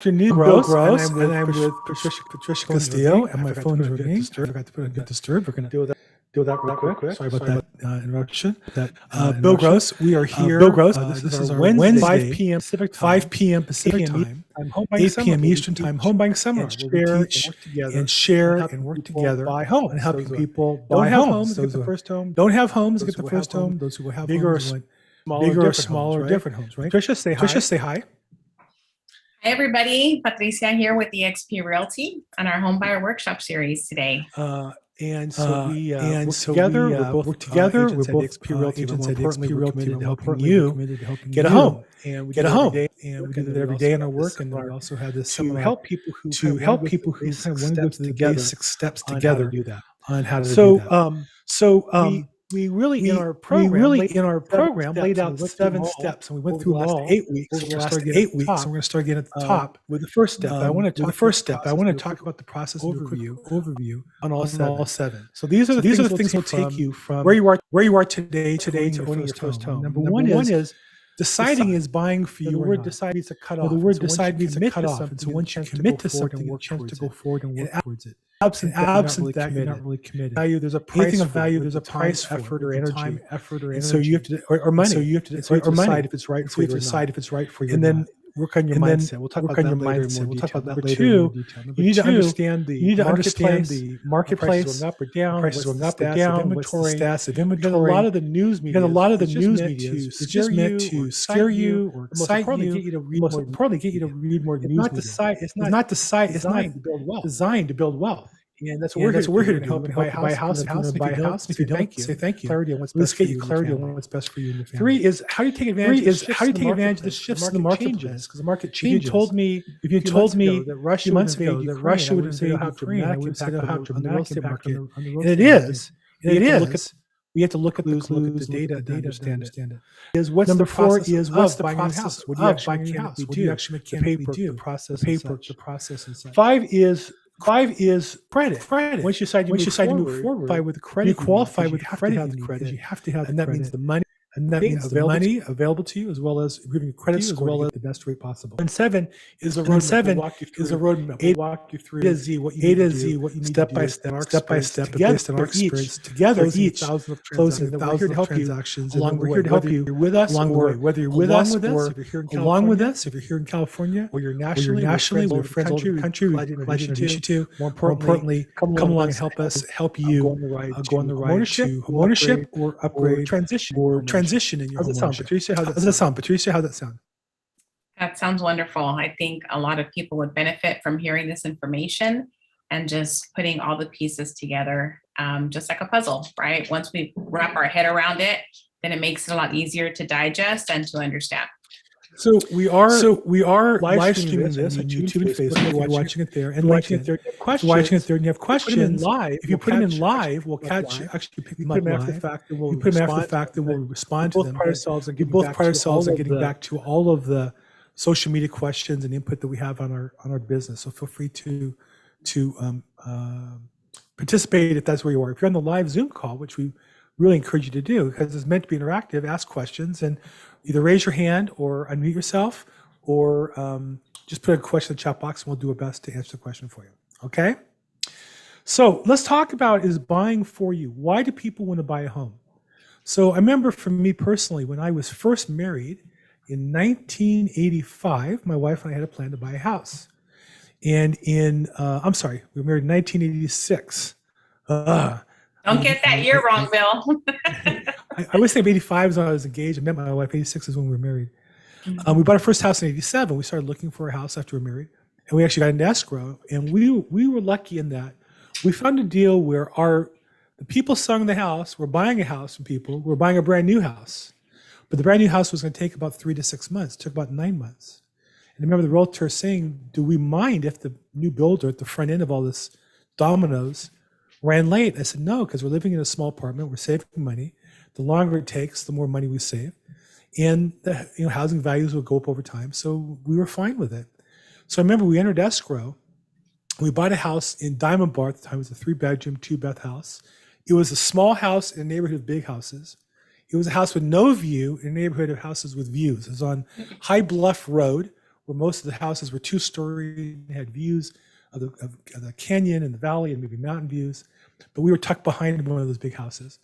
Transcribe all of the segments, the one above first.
Afternoon, Bill Gross, and I'm with Patricia Castillo, and my phone is ringing. I forgot to put on Get Disturbed. We're going to deal with that real quick. Sorry about that interruption. Bill Gross, we are here. Bill Gross, This is our Wednesday, 5 p.m. Pacific time. 5 p.m. Pacific time, I'm home buying 8 seminar, p.m. where we Eastern time, teach home buying seminar, and where we share teach and work together and share on and work helping together people buy homes. on helping Those who people don't buy have homes. homes, get Those the who first home. don't have homes, Those get the who first have home. homes. Those who have Bigger or homes, smaller, different homes, right? Patricia, say Patricia, hi. say hi. Hi, everybody. Patricia here with eXp Realty on our Home Buyer Workshop series today. And so we work together. We're both work together. We're both XP Realty, agents but at more XP importantly, Realty. we're We're committed to helping helping you get a you home. and we Get do a it every home. day. And we And do it we every also day in have our this work. And then we seminar also have this to seminar help people who to help people who kind of want to go through the basic steps together on how to do that. on how to do that. So we really in our program laid out 7 steps, and we went over through the them last all 8 weeks. over So the we're last gonna start 8 weeks. top, So we're going to start getting at the top with the first step. I want to talk with the first step. I want to do a talk quick about the process overview on all on 7. So these are the things we'll we'll take you from where you are today to owning your first home. Number Number one one is is deciding is buying for the you or word not. decide means to cut Well, off. the word And so decide once means you to commit cut to off. And so something, once you you have to commit go to forward something, and you work have towards to it. go forward and work towards it. Absent And that, you're not absent really that, you're committed. not really committed. Value, there's a price Anything of for it, value, with there's the a price time, for effort, it, or with the energy. time, effort, or And energy. so you have to, or money. So you have to, And so you have to money. decide if it's right And so for you you have to or decide not. if it's right for you And or then not. work on your And then mindset. We'll talk work about on that your later in mindset. more We'll detail. talk about that Number later in more 2, detail. you need to understand the you need to understand marketplace, the prices marketplace, going up or down, prices what's going the up or stats of down, what's the inventory. stats of Because inventory. a lot of the news media Because a lot of the is just news meant media to is scare just meant you to or scare excite you or but most excite importantly, you. get you to read Most more importantly, get you to media. read more It's news not media. decide. It's not It's not designed to build wealth. designed to build wealth. And that's what And we're here that's to what we're do. here We're to going do. to We're help going you to buy a house. help you buy a house. If you don't, If you don't, say say thank you. clarity on what's Let's best get for you you and your clarity on family. what's best for you and your family. 3 is how do you take advantage Three of is the how do you shifts in take advantage of the marketplace? shifts in the marketplace Changes. because the market If you changes. told me If you a few told months ago me that a Russia few would months ago invade that Ukraine, Russia I would would say invade it'll have Ukraine, I dramatic would say impact it'll have on the real dramatic estate impact market. on the real And it estate market. is. And it is. We have to look at the Clues, clues, look at the data to understand it. Is what's Number the 4 process is what's the buying a new process house? What do you of actually buying a new house? mechanically What do you do? actually The mechanically paperwork, do? the process, The and paperwork, such. the process, and such. 5 is credit. Once you decide to Once you move decide to forward, move forward, with the credit you qualify you with the have credit to have you the need, credit. because you have to have And the that means credit. the money. And that means the available to money available to you, as well as improving your credit you, as score well to as get the best rate possible. And 7 is a And then roadmap. 7 We'll walk you through is a roadmap. We'll We'll walk you through A to Z what you A need to to Z do, what you need step to by do, step, our step by experience step, together, based on our experience each together, closing each thousands of closing transactions. thousands We're here to of help you transactions along along the the way. way. Whether you're with us along the or way, whether you're with along us with us, or if you're here in along with California, us, if you're here in California, or you're or you're nationally, nationally, we're we're friends all over the country. glad to Glad to introduce you to. More More importantly, importantly, come along and help us help you go on the ride go on the to ride homeownership to or homeownership upgrade or or upgrade transition in or homeownership. transition in your How's that sound, homeownership. Patricia? How does that sound, Patricia? How does that sound? That sounds wonderful. I think a lot of people would benefit from hearing this information and just putting all the pieces together, just like a puzzle, right? Once we wrap our head around it, then it makes it a lot easier to digest and to understand. So we are live streaming this on YouTube and Facebook. If You're watching it there, and you're watching LinkedIn. it there, you have If questions. you're watching it there and you have If you put them in questions, live, if you put them in live, we'll catch actually pick We them put up them after the live. fact, and we'll We put them after the respond fact, and we'll respond to both them. pride But ourselves and we getting both back pride to ourselves all in of getting the- back to all of the social media questions and input that we have on our business. So feel free to participate if that's where you are. If you're on the live Zoom call, which we really encourage you to do because it's meant to be interactive, ask questions and either raise your hand or unmute yourself or just put a question in the chat box and we'll do our best to answer the question for you. Okay? So let's talk about is buying for you. Why do people want to buy a home? So I remember for me personally, when I was first married in 1985, my wife and I had a plan to buy a house. And we were married in 1986. Don't get that year wrong, Bill. I always say 85 is when I was engaged. I met my wife. 86 is when we were married. We bought our first house in 87. We started looking for a house after we were married. And we actually got into escrow. And we were lucky in that we found a deal where the people selling the house were buying a house from people who were buying a brand new house. But the brand new house was going to take about 3 to 6 months. It took about 9 months. And I remember the realtor saying, do we mind if the new builder at the front end of all this dominoes ran late? I said, no, because we're living in a small apartment. We're saving money. The longer it takes, the more money we save. And the housing values will go up over time. So we were fine with it. So I remember we entered escrow. We bought a house in Diamond Bar at the time. It was a 3-bedroom, 2-bath house. It was a small house in a neighborhood of big houses. It was a house with no view in a neighborhood of houses with views. It was on High Bluff Road, where most of the houses were 2-story and had views of the canyon and the valley and maybe mountain views. But we were tucked behind one of those big houses.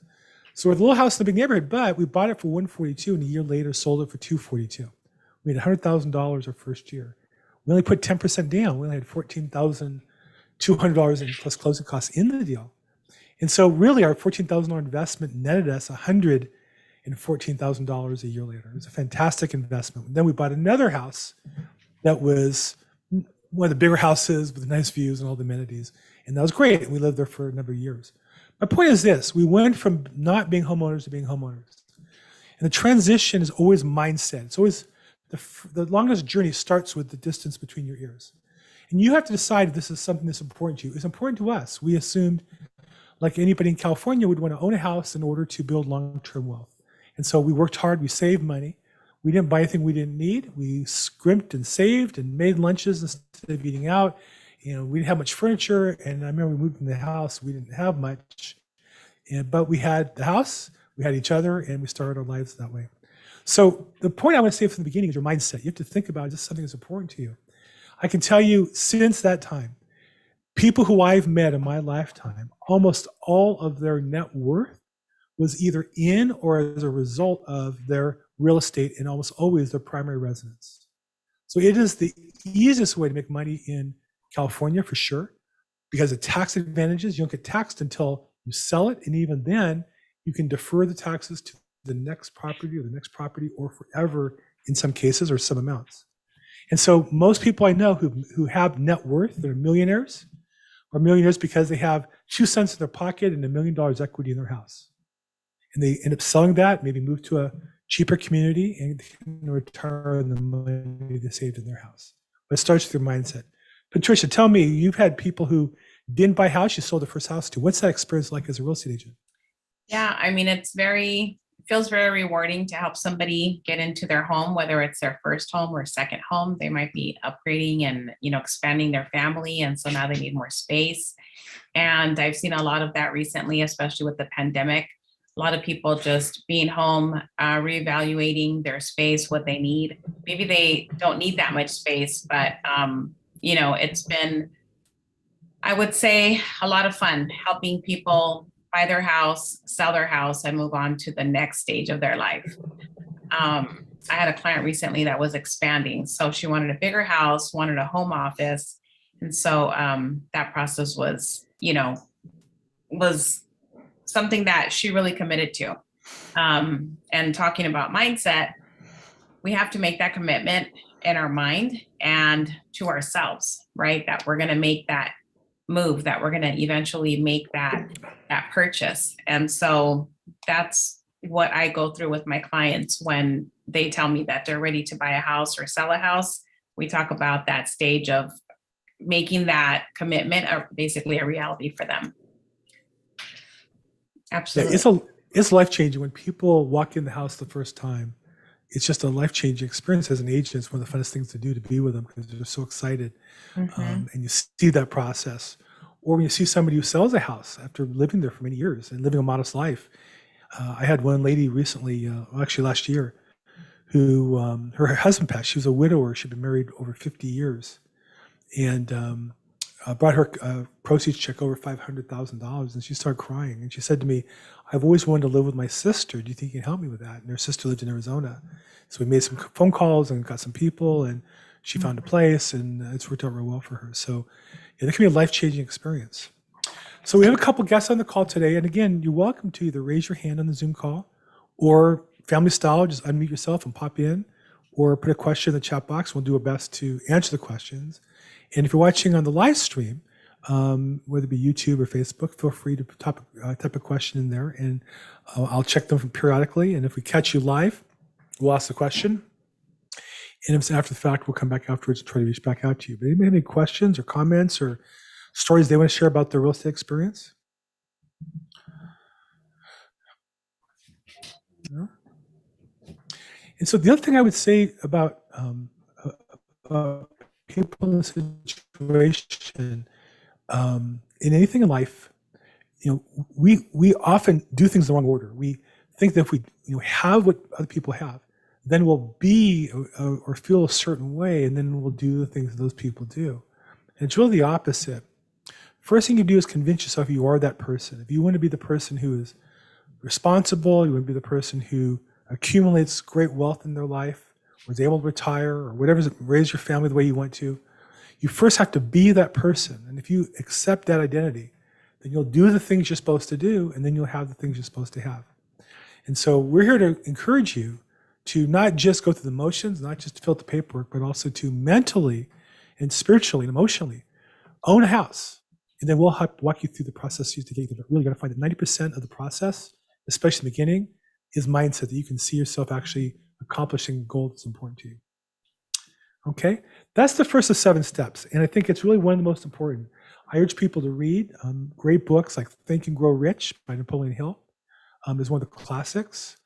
So we're the little house in the big neighborhood, but we bought it for $142 and a year later sold it for $242. We made $100,000 our first year. We only put 10% down. We only had $14,200 in plus closing costs in the deal. And so really our $14,000 investment netted us $114,000 a year later. It was a fantastic investment. Then we bought another house that was one of the bigger houses with nice views and all the amenities. And that was great. We lived there for a number of years. My point is this: we went from not being homeowners to being homeowners. And the transition is always mindset. It's always the longest journey starts with the distance between your ears. And you have to decide if this is something that's important to you. It's important to us. We assumed, like anybody in California, would want to own a house in order to build long-term wealth. And so we worked hard, we saved money. We didn't buy anything we didn't need. We scrimped and saved and made lunches instead of eating out. We didn't have much furniture. And I remember we moved in the house, we didn't have much. But we had the house, we had each other, and we started our lives that way. So the point I want to say from the beginning is your mindset. You have to think about, is this something that's important to you? I can tell you, since that time, people who I've met in my lifetime, almost all of their net worth was either in or as a result of their real estate, and almost always their primary residence. So it is the easiest way to make money in California for sure, because of tax advantages. You don't get taxed until you sell it. And even then, you can defer the taxes to the next property or forever in some cases, or some amounts. And so most people I know who have net worth, that are millionaires, are millionaires because they have 2 cents in their pocket and $1 million equity in their house. And they end up selling that, maybe move to a cheaper community, and can return the money they saved in their house. But it starts with your mindset. Patricia, tell me, you've had people who didn't buy a house, you sold the first house to. What's that experience like as a real estate agent? Yeah, I mean, it feels very rewarding to help somebody get into their home, whether it's their first home or second home. They might be upgrading and, expanding their family. And so now they need more space. And I've seen a lot of that recently, especially with the pandemic. A lot of people just being home, reevaluating their space, what they need. Maybe they don't need that much space, but, it's been, I would say, a lot of fun helping people buy their house, sell their house, and move on to the next stage of their life. I had a client recently that was expanding. So she wanted a bigger house, wanted a home office. And so that process was something that she really committed to. And talking about mindset, we have to make that commitment in our mind and to ourselves, right? That we're going to make that move, that we're going to eventually make that purchase. And so that's what I go through with my clients when they tell me that they're ready to buy a house or sell a house. We talk about that stage of making that commitment basically a reality for them. Absolutely. Yeah, it's life-changing when people walk in the house the first time. It's just a life-changing experience as an agent. It's one of the funnest things to do, to be with them, because they're so excited. And you see that process. Or when you see somebody who sells a house after living there for many years and living a modest life. I had one lady recently, actually last year, who her husband passed. She was a widower. She'd been married over 50 years. And brought her proceeds check over $500,000, and she started crying. And she said to me, "I've always wanted to live with my sister. Do you think you can help me with that?" And her sister lived in Arizona. So we made some phone calls and got some people, and she found a place, and it's worked out real well for her. So yeah, that can be a life-changing experience. So we have a couple guests on the call today. And again, you're welcome to either raise your hand on the Zoom call, or family style, just unmute yourself and pop in, or put a question in the chat box. We'll do our best to answer the questions. And if you're watching on the live stream, whether it be YouTube or Facebook, feel free to type a question in there, and I'll check them periodically. And if we catch you live, we'll ask the question. And if it's after the fact, we'll come back afterwards and try to reach back out to you. But anybody have any questions or comments or stories they want to share about their real estate experience? No? And so the other thing I would say about people in this situation, in anything in life, we often do things in the wrong order. We think that if we have what other people have, then we'll be or feel a certain way, and then we'll do the things that those people do. And it's really the opposite. First thing you do is convince yourself you are that person. If you want to be the person who is responsible, you want to be the person who accumulates great wealth in their life, or is able to retire, or whatever, raise your family the way you want to, you first have to be that person. And if you accept that identity, then you'll do the things you're supposed to do, and then you'll have the things you're supposed to have. And so we're here to encourage you to not just go through the motions, not just to fill out the paperwork, but also to mentally and spiritually and emotionally own a house. And then we'll help walk you through the process to get there. Really got to find that 90% of the process, especially in the beginning, is mindset, that you can see yourself actually accomplishing the goal that's important to you. Okay, that's the first of 7 steps. And I think it's really one of the most important. I urge people to read great books like Think and Grow Rich by Napoleon Hill is one of the classics.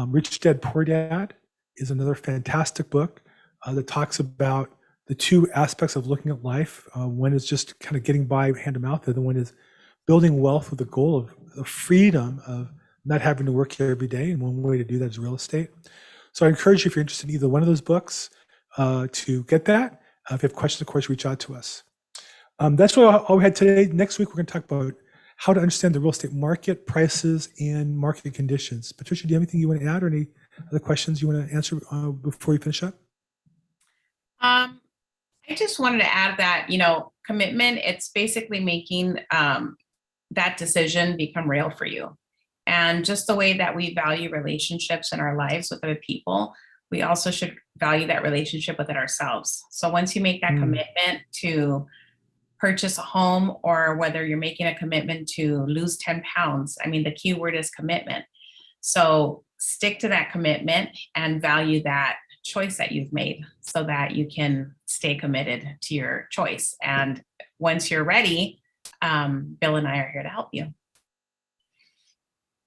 Rich Dad, Poor Dad is another fantastic book that talks about the 2 aspects of looking at life. One is just kind of getting by hand to mouth. The other one is building wealth with the goal of freedom of not having to work here every day. And one way to do that is real estate. So I encourage you, if you're interested in either one of those books, to get that. If you have questions, of course, reach out to us. That's really all we had today. Next week, we're going to talk about how to understand the real estate market, prices, and market conditions. Patricia, do you have anything you want to add, or any other questions you want to answer before we finish up? I just wanted to add that, commitment, it's basically making that decision become real for you. And just the way that we value relationships in our lives with other people, we also should value that relationship within ourselves. So once you make that commitment to purchase a home, or whether you're making a commitment to lose 10 pounds, I mean, the key word is commitment. So stick to that commitment and value that choice that you've made so that you can stay committed to your choice. And once you're ready, Bill and I are here to help you.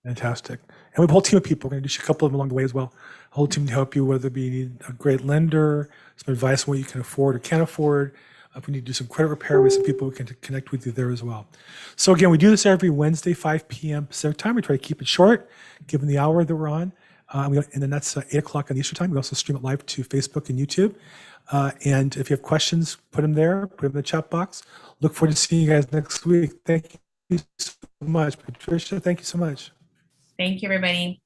Fantastic. And we have a whole team of people. We're going to do a couple of them along the way as well. A whole team to help you, whether you need a great lender, some advice on what you can afford or can't afford. If we need to do some credit repair, with some people who can connect with you there as well. So again, we do this every Wednesday, 5 p.m. Pacific time. We try to keep it short, given the hour that we're on. And then that's 8 o'clock on Eastern time. We also stream it live to Facebook and YouTube. And if you have questions, put them there, put them in the chat box. Look forward to seeing you guys next week. Thank you so much. Patricia, thank you so much. Thank you, everybody.